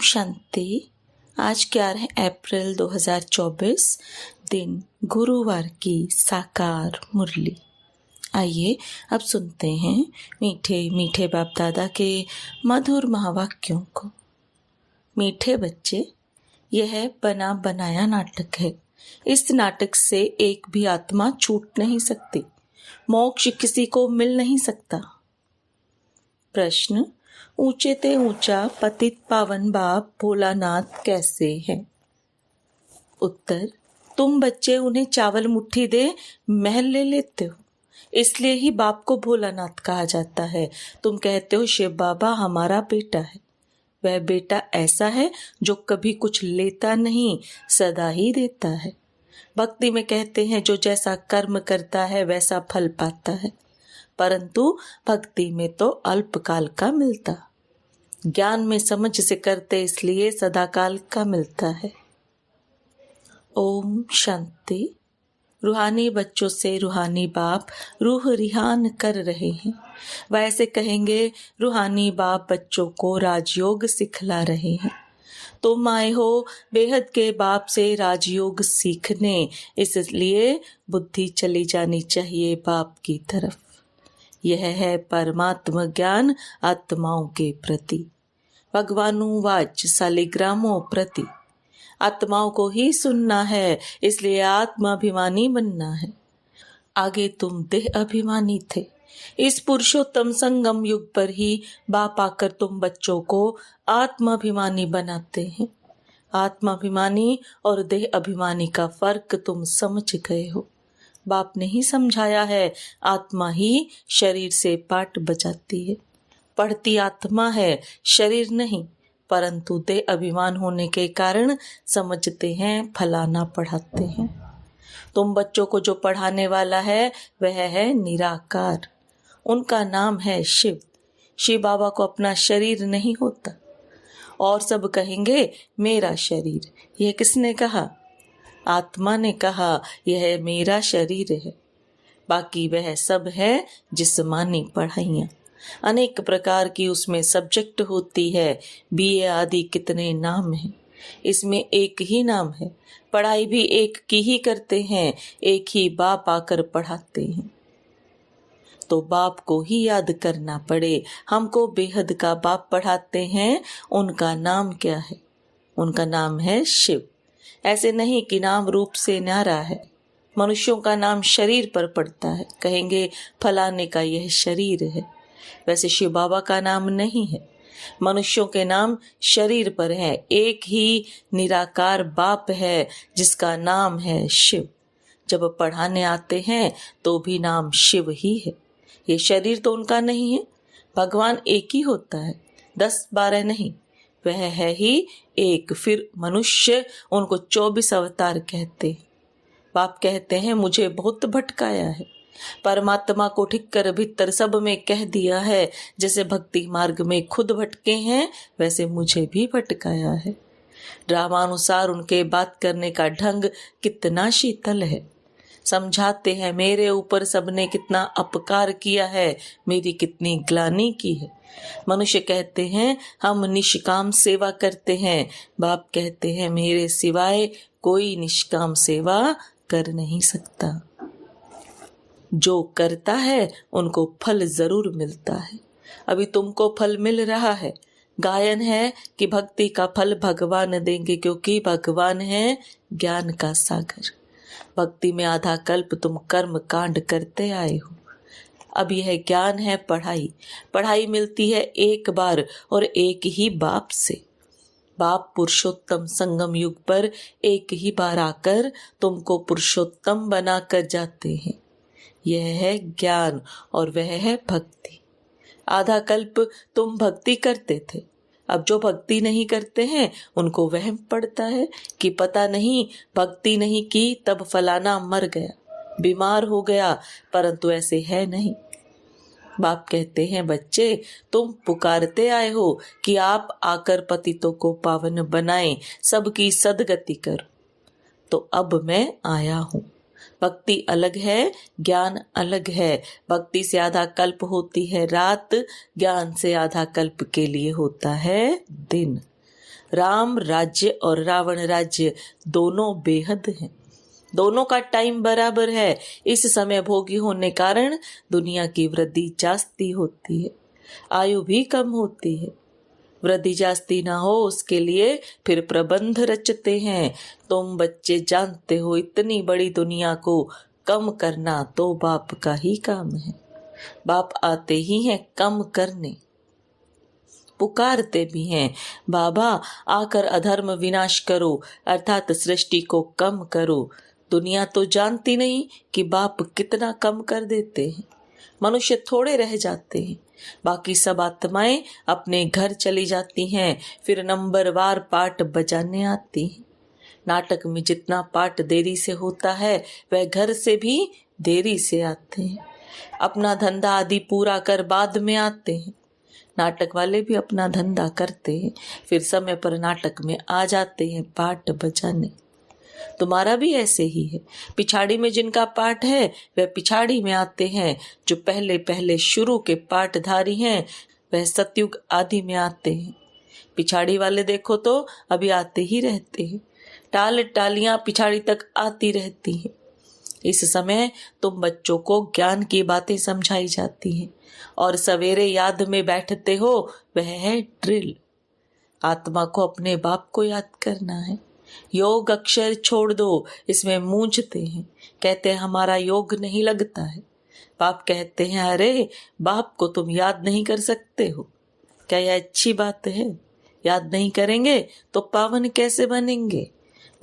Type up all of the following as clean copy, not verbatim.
शांति। आज 11 अप्रैल 2024 दिन गुरुवार की साकार मुरली। आइए अब सुनते हैं मीठे मीठे बाप दादा के मधुर महावाक्यों को। मीठे बच्चे, यह बना बनाया नाटक है। इस नाटक से एक भी आत्मा छूट नहीं सकती। मोक्ष किसी को मिल नहीं सकता। प्रश्न, ऊंचे ते ऊंचा पतित पावन बाप भोलानाथ कैसे है? उत्तर, तुम बच्चे उन्हें चावल मुट्ठी दे महल ले लेते हो, इसलिए ही बाप को भोलानाथ कहा जाता है। तुम कहते हो शिव बाबा हमारा बेटा है। वह बेटा ऐसा है जो कभी कुछ लेता नहीं, सदा ही देता है। भक्ति में कहते हैं जो जैसा कर्म करता है वैसा फल पाता है, परंतु भक्ति में तो अल्पकाल का मिलता, ज्ञान में समझ से करते इसलिए सदाकाल का मिलता है। ओम शांति। रूहानी बच्चों से रूहानी बाप रूह रिहान कर रहे हैं। वैसे कहेंगे रूहानी बाप बच्चों को राजयोग सिखला रहे हैं। तुम आए हो बेहद के बाप से राजयोग सीखने, इसलिए बुद्धि चली जानी चाहिए बाप की तरफ। यह है परमात्मा ज्ञान आत्माओं के प्रति। भगवानुवाच सालिग्रामों प्रति। आत्माओं को ही सुनना है, इसलिए आत्माभिमानी बनना है। आगे तुम देह अभिमानी थे। इस पुरुषोत्तम संगम युग पर ही बाप आकर तुम बच्चों को आत्माभिमानी बनाते हैं। आत्माभिमानी और देह अभिमानी का फर्क तुम समझ गए हो। बाप ने ही समझाया है, आत्मा ही शरीर से पाठ बजाती है। पढ़ती आत्मा है, शरीर नहीं, परंतु देह अभिमान होने के कारण समझते हैं फलाना पढ़ाते हैं। तुम बच्चों को जो पढ़ाने वाला है वह है निराकार। उनका नाम है शिव। शिव बाबा को अपना शरीर नहीं होता। और सब कहेंगे मेरा शरीर। यह किसने कहा? आत्मा ने कहा यह मेरा शरीर है। बाकी वह सब है जिस्मानी पढ़ाइयाँ। अनेक प्रकार की उसमें सब्जेक्ट होती है। बीए आदि कितने नाम हैं, इसमें एक ही नाम है। पढ़ाई भी एक की ही करते हैं, एक ही बाप आकर पढ़ाते हैं। तो बाप को ही याद करना पड़े। हमको बेहद का बाप पढ़ाते हैं, उनका नाम क्या है? उनका नाम है शिव। ऐसे नहीं कि नाम रूप से न्यारा है। मनुष्यों का नाम शरीर पर पड़ता है, कहेंगे फलाने का यह शरीर है। वैसे शिव बाबा का नाम नहीं है। मनुष्यों के नाम शरीर पर है। एक ही निराकार बाप है जिसका नाम है शिव। जब पढ़ाने आते हैं तो भी नाम शिव ही है। ये शरीर तो उनका नहीं है। भगवान एक ही होता है, 10-12 नहीं। वह है ही एक। फिर मनुष्य उनको 24 अवतार कहते। बाप कहते हैं मुझे बहुत भटकाया है। परमात्मा को ठीक कर भीतर सब में कह दिया है। जैसे भक्ति मार्ग में खुद भटके हैं, वैसे मुझे भी भटकाया है। ड्रामानुसार उनके बात करने का ढंग कितना शीतल है। समझाते हैं मेरे ऊपर सबने कितना अपकार किया है, मेरी कितनी ग्लानि की है। मनुष्य कहते हैं हम निष्काम सेवा करते हैं। बाप कहते हैं मेरे सिवाय कोई निष्काम सेवा कर नहीं सकता। जो करता है उनको फल जरूर मिलता है। अभी तुमको फल मिल रहा है। गायन है कि भक्ति का फल भगवान देंगे, क्योंकि भगवान है ज्ञान का सागर। भक्ति में आधा कल्प तुम कर्म कांड करते आए हो। अब यह ज्ञान है पढ़ाई। पढ़ाई मिलती है एक बार और एक ही बाप से। बाप पुरुषोत्तम संगम युग पर एक ही बार आकर तुमको पुरुषोत्तम बना कर जाते हैं। यह है ज्ञान और वह है भक्ति। आधा कल्प तुम भक्ति करते थे। अब जो भक्ति नहीं करते हैं उनको वहम पड़ता है कि पता नहीं भक्ति नहीं की तब फलाना मर गया, बीमार हो गया, परंतु ऐसे है नहीं। बाप कहते हैं बच्चे तुम पुकारते आए हो कि आप आकर पतितों को पावन बनाएं, सबकी सदगति करो। तो अब मैं आया हूँ। भक्ति अलग है, ज्ञान अलग है। भक्ति से आधा कल्प होती है रात, ज्ञान से आधा कल्प के लिए होता है दिन। राम राज्य और रावण राज्य दोनों बेहद हैं, दोनों का टाइम बराबर है। इस समय भोगी होने कारण दुनिया की वृद्धि जास्ती होती है, आयु भी कम होती है। वृद्धि जास्ती ना हो उसके लिए फिर प्रबंध रचते हैं। तुम बच्चे जानते हो इतनी बड़ी दुनिया को कम करना तो बाप का ही काम है। बाप आते ही हैं कम करने, पुकारते भी हैं, बाबा आकर अधर्म विनाश करो, अर्थात सृष्टि को कम करो। दुनिया तो जानती नहीं कि बाप कितना कम कर देते हैं। मनुष्य थोड़े रह जाते हैं, बाकी सब आत्माएं अपने घर चली जाती हैं, फिर नंबरवार पाठ बजाने आती हैं। नाटक में जितना पाठ देरी से होता है वह घर से भी देरी से आते हैं। अपना धंधा आदि पूरा कर बाद में आते हैं। नाटक वाले भी अपना धंधा करते हैं, फिर समय पर नाटक में आ जाते हैं पाठ बजाने। तुम्हारा भी ऐसे ही है। पिछाड़ी में जिनका पाठ है वह पिछाड़ी में आते हैं, जो पहले पहले शुरू के पाठधारी हैं वह सतयुग आदि में आते हैं। पिछाड़ी वाले देखो तो अभी आते ही रहते हैं, टाल टालियां पिछाड़ी तक आती रहती हैं। इस समय तुम बच्चों को ज्ञान की बातें समझाई जाती हैं और सवेरे याद में बैठते हो, वह है ड्रिल। आत्मा को अपने बाप को याद करना है। योग अक्षर छोड़ दो, इसमें मूंझते हैं, कहते हैं हमारा योग नहीं लगता है। बाप कहते हैं अरे बाप को तुम याद नहीं कर सकते हो, क्या यह अच्छी बात है? याद नहीं करेंगे तो पावन कैसे बनेंगे?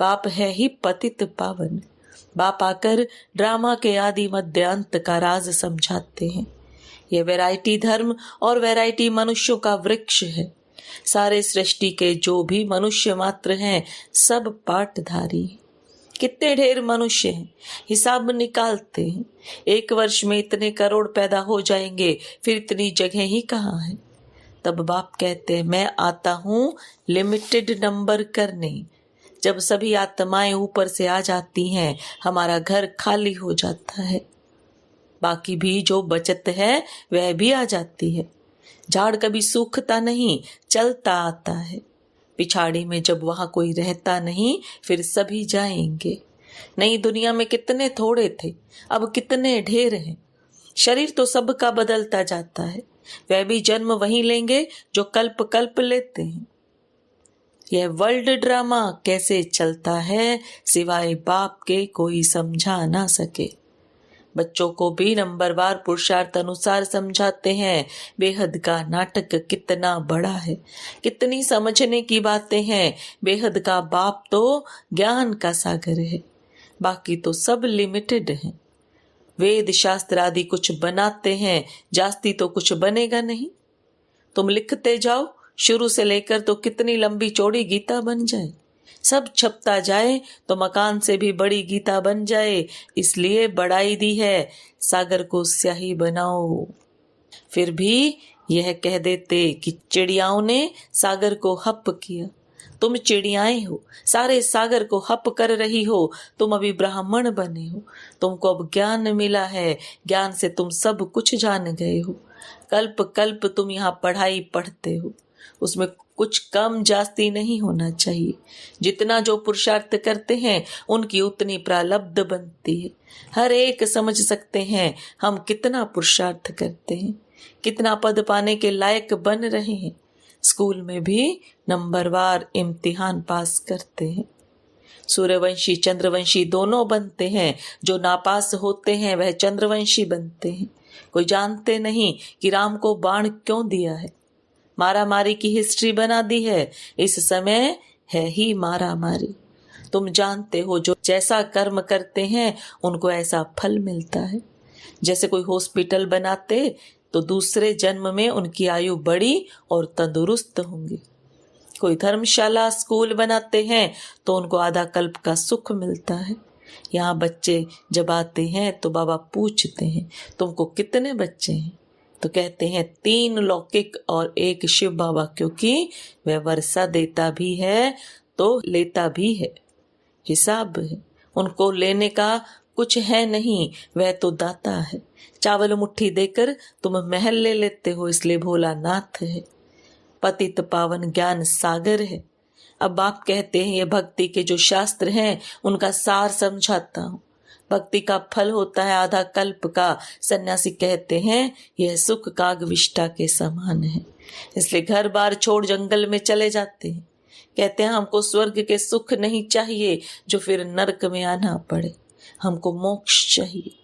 बाप है ही पतित पावन। बाप आकर ड्रामा के आदि मध्य अंत का राज समझाते हैं। यह वैरायटी धर्म और वैरायटी मनुष्यों का वृक्ष है। सारे सृष्टि के जो भी मनुष्य मात्र हैं सब पाठधारी हैं। कितने ढेर मनुष्य हैं, हिसाब निकालते हैं। एक वर्ष में इतने करोड़ पैदा हो जाएंगे, फिर इतनी जगह ही कहाँ है? तब बाप कहते हैं मैं आता हूँ लिमिटेड नंबर करने। जब सभी आत्माएं ऊपर से आ जाती हैं हमारा घर खाली हो जाता है, बाकी भी जो बचत है वह भी आ जाती है। झाड़ कभी सूखता नहीं, चलता आता है। पिछाड़ी में जब वहां कोई रहता नहीं फिर सभी जाएंगे। नई दुनिया में कितने थोड़े थे, अब कितने ढेर हैं। शरीर तो सबका बदलता जाता है, वह भी जन्म वहीं लेंगे जो कल्प कल्प लेते हैं। यह वर्ल्ड ड्रामा कैसे चलता है सिवाय बाप के कोई समझा ना सके। बच्चों को भी नंबरवार पुरुषार्थ अनुसार समझाते हैं। बेहद का नाटक कितना बड़ा है, कितनी समझने की बातें हैं। बेहद का बाप तो ज्ञान का सागर है, बाकी तो सब लिमिटेड है। वेद शास्त्र आदि कुछ बनाते हैं, जास्ती तो कुछ बनेगा नहीं। तुम लिखते जाओ, शुरू से लेकर तो कितनी लंबी चौड़ी गीता बन जाए। सब छपता जाए तो मकान से भी बड़ी गीता बन जाए। इसलिए बढ़ाई दी है, सागर को स्याही बनाओ। फिर भी यह कह देते कि चिड़ियाओं ने सागर को हप किया। तुम चिड़ियाएं हो, सारे सागर को हप कर रही हो। तुम अभी ब्राह्मण बने हो, तुमको अब ज्ञान मिला है। ज्ञान से तुम सब कुछ जान गए हो। कल्प कल्प तुम यहाँ पढ़ाई पढ़ते हो, उसमें कुछ कम जास्ती नहीं होना चाहिए। जितना जो पुरुषार्थ करते हैं उनकी उतनी प्रारब्ध बनती है। हर एक समझ सकते हैं हम कितना पुरुषार्थ करते हैं, कितना पद पाने के लायक बन रहे हैं। स्कूल में भी नंबरवार इम्तिहान पास करते हैं। सूर्यवंशी चंद्रवंशी दोनों बनते हैं। जो नापास होते हैं वह चंद्रवंशी बनते हैं। कोई जानते नहीं कि राम को बाण क्यों दिया है। मारा मारी की हिस्ट्री बना दी है। इस समय है ही मारा मारी। तुम जानते हो जो जैसा कर्म करते हैं उनको ऐसा फल मिलता है। जैसे कोई हॉस्पिटल बनाते तो दूसरे जन्म में उनकी आयु बड़ी और तंदुरुस्त होंगी। कोई धर्मशाला स्कूल बनाते हैं तो उनको आधा कल्प का सुख मिलता है। यहाँ बच्चे जब आते हैं तो बाबा पूछते हैं तुमको कितने बच्चे हैं, तो कहते हैं 3 लौकिक और 1 शिव बाबा, क्योंकि वह वर्षा देता भी है तो लेता भी है। हिसाब है, उनको लेने का कुछ है नहीं, वह तो दाता है। चावल मुट्ठी देकर तुम महल ले लेते हो, इसलिए भोलानाथ है। पतित पावन ज्ञान सागर है। अब बाप कहते हैं ये भक्ति के जो शास्त्र हैं उनका सार समझाता हूँ। भक्ति का फल होता है आधा कल्प का। सन्यासी कहते हैं यह सुख कागविष्टा के समान है, इसलिए घर बार छोड़ जंगल में चले जाते हैं। कहते हैं हमको स्वर्ग के सुख नहीं चाहिए जो फिर नरक में आना पड़े, हमको मोक्ष चाहिए।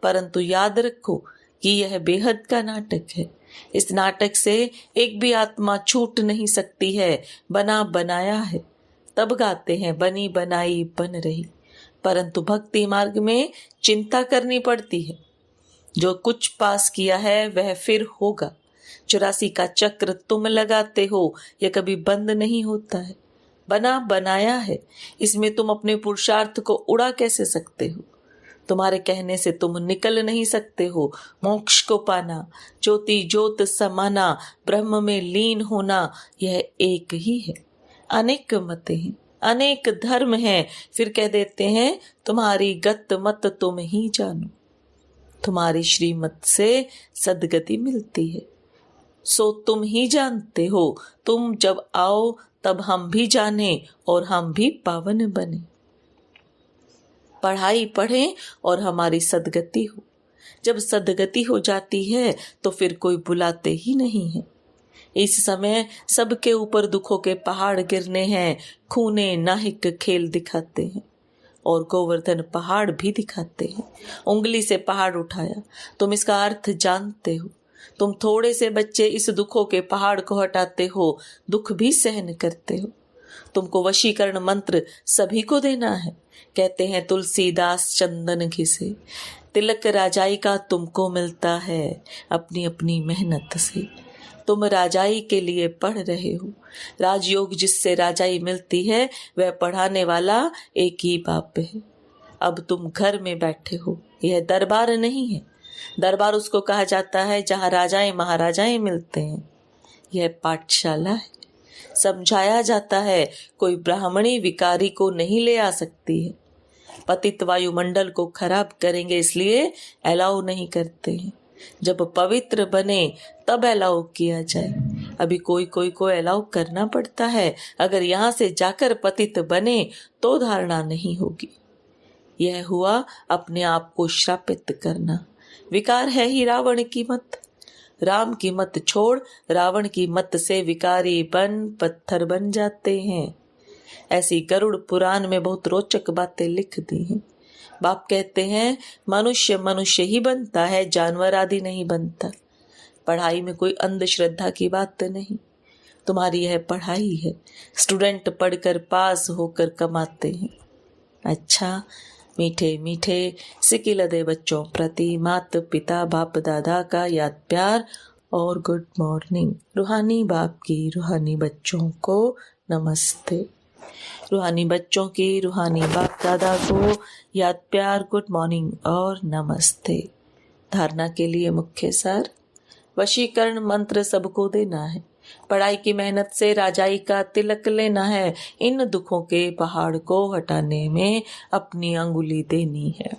परंतु याद रखो कि यह बेहद का नाटक है। इस नाटक से एक भी आत्मा छूट नहीं सकती है। बना बनाया है, तब गाते हैं बनी बनाई बन रही। परंतु भक्ति मार्ग में चिंता करनी पड़ती है। जो कुछ पास किया है वह फिर होगा। 84 का चक्र तुम लगाते हो, यह कभी बंद नहीं होता है। बना बनाया है, इसमें तुम अपने पुरुषार्थ को उड़ा कैसे सकते हो? तुम्हारे कहने से तुम निकल नहीं सकते हो। मोक्ष को पाना, ज्योति ज्योत समाना, ब्रह्म में लीन होना, यह एक ही है। अनेक मतें हैं, अनेक धर्म हैं, फिर कह देते हैं तुम्हारी गत मत तुम ही जानो। तुम्हारी श्रीमत से सदगति मिलती है, सो तुम ही जानते हो। तुम जब आओ तब हम भी जाने और हम भी पावन बने। पढ़ाई पढ़ें और हमारी सदगति हो। जब सदगति हो जाती है तो फिर कोई बुलाते ही नहीं है। इस समय सबके ऊपर दुखों के पहाड़ गिरने हैं। खूने नाहिक खेल दिखाते हैं और गोवर्धन पहाड़ भी दिखाते हैं। उंगली से पहाड़ उठाया, तुम इसका अर्थ जानते हो। तुम थोड़े से बच्चे इस दुखों के पहाड़ को हटाते हो, दुख भी सहन करते हो। तुमको वशीकरण मंत्र सभी को देना है। कहते हैं तुलसीदास चंदन घिसे, तिलक राजाई का तुमको मिलता है अपनी अपनी मेहनत से। तुम राजाई के लिए पढ़ रहे हो। राजयोग जिससे राजाई मिलती है वह पढ़ाने वाला एक ही बाप है। अब तुम घर में बैठे हो, यह दरबार नहीं है। दरबार उसको कहा जाता है जहाँ राजाएं महाराजाएं मिलते हैं। यह पाठशाला है। समझाया जाता है कोई ब्राह्मणी विकारी को नहीं ले आ सकती है। पतित वायुमंडल को खराब करेंगे इसलिए अलाउ नहीं करते हैं। जब पवित्र बने तब अलाउ किया जाए। अभी कोई कोई को अलाउ करना पड़ता है। अगर यहाँ से जाकर पतित बने तो धारणा नहीं होगी। यह हुआ अपने आप को श्रापित करना। विकार है ही रावण की मत। राम की मत छोड़ रावण की मत से विकारी बन पत्थर बन जाते हैं। ऐसी गरुड़ पुराण में बहुत रोचक बातें लिख दी हैं। बाप कहते हैं मनुष्य मनुष्य ही बनता है, जानवर आदि नहीं बनता। पढ़ाई में कोई अंधश्रद्धा की बात नहीं। तुम्हारी यह पढ़ाई है। स्टूडेंट पढ़कर पास होकर कमाते हैं। अच्छा, मीठे मीठे सिकिलदे बच्चों प्रति माता पिता बाप दादा का याद प्यार और गुड मॉर्निंग। रूहानी बाप की रूहानी बच्चों को नमस्ते। रूहानी बच्चों की रूहानी बाप दादा को याद प्यार गुड मॉर्निंग और नमस्ते। धारणा के लिए मुख्य सार, वशीकरण मंत्र सबको देना है। पढ़ाई की मेहनत से राजाई का तिलक लेना है। इन दुखों के पहाड़ को हटाने में अपनी अंगुली देनी है।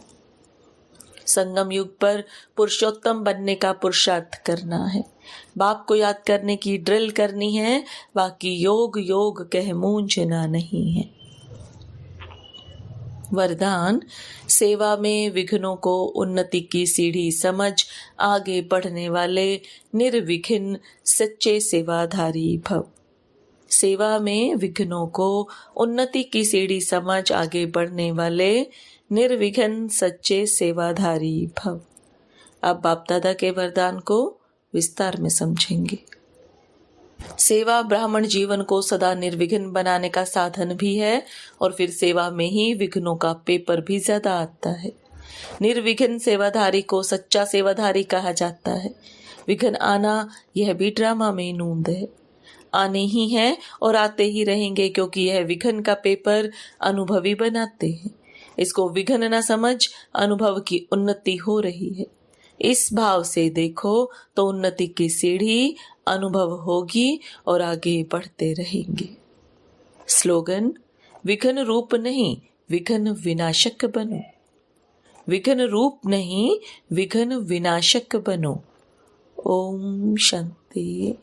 संगम युग पर पुरुषोत्तम बनने का पुरुषार्थ करना है। बाप को याद करने की ड्रिल करनी है। बाकी योग योग कह मूंझना नहीं है। वरदान, सेवा में विघ्नों को उन्नति की सीढ़ी समझ आगे बढ़ने वाले निर्विघ्न सच्चे सेवाधारी भव। सेवा में विघ्नों को उन्नति की सीढ़ी समझ आगे बढ़ने वाले निर्विघ्न सच्चे सेवाधारी भव। अब बाप दादा के वरदान को विस्तार में समझेंगे। सेवा ब्राह्मण जीवन को सदा निर्विघ्न बनाने का साधन भी है और फिर सेवा में ही विघ्नों का पेपर भी ज्यादा आता है। निर्विघ्न सेवाधारी को सच्चा सेवाधारी कहा जाता है। विघ्न आना यह भी ड्रामा में नूंद है। आने ही हैं और आते ही रहेंगे, क्योंकि यह विघ्न का पेपर अनुभवी बनाते हैं। इसको विघ्न न समझ अनुभव की उन्नति हो रही है। इस भाव से देखो तो उन्नति की सीढ़ी अनुभव होगी और आगे बढ़ते रहेंगे। स्लोगन, विघ्न रूप नहीं विघ्न विनाशक बनो। विघ्न रूप नहीं विघ्न विनाशक बनो। ओम शांति।